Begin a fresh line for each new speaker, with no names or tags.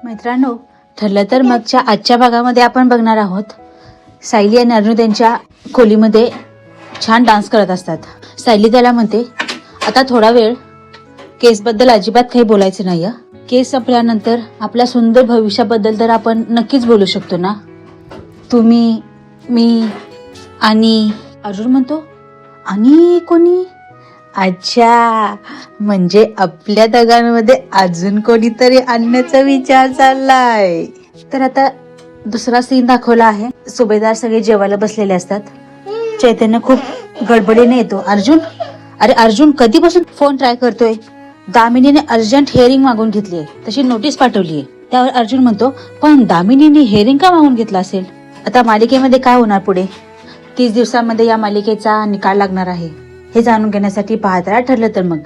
मित्रांनो, ठरलं तर मगच्या आजच्या भागामध्ये आपण बघणार आहोत सायली आणि अर्जुन त्यांच्या खोलीमध्ये छान डान्स करत असतात. सायली त्याला म्हणते, आता थोडा वेळ केसबद्दल अजिबात काही बोलायचं नाही. केस संपल्यानंतर आपल्या सुंदर भविष्याबद्दल तर आपण नक्कीच बोलू शकतो ना. तुम्ही, मी आणि अर्जुन म्हणतो, आणि कोणी? अच्छा, म्हणजे आपल्या दोघांमध्ये अजून कोणीतरी आणण्याचा विचार चाललाय. तर आता दुसरा सीन दाखवला आहे. सुभेदार सगळे जेवायला बसलेले असतात. चैतन्य खूप गडबडीने येतो. अर्जुन, अरे अर्जुन कधीपासून फोन ट्राय करतोय? दामिनीने अर्जंट हेअरिंग मागून घेतली आहे, तशी नोटीस पाठवली आहे. त्यावर अर्जुन म्हणतो, पण दामिनीने हेअरिंग का मागून घेतला असेल? आता मालिकेमध्ये काय होणार पुढे? 30 दिवसांमध्ये या मालिकेचा निकाल लागणार आहे. हे जाणून घेण्यासाठी पाहत राहा ठरलं तर मग.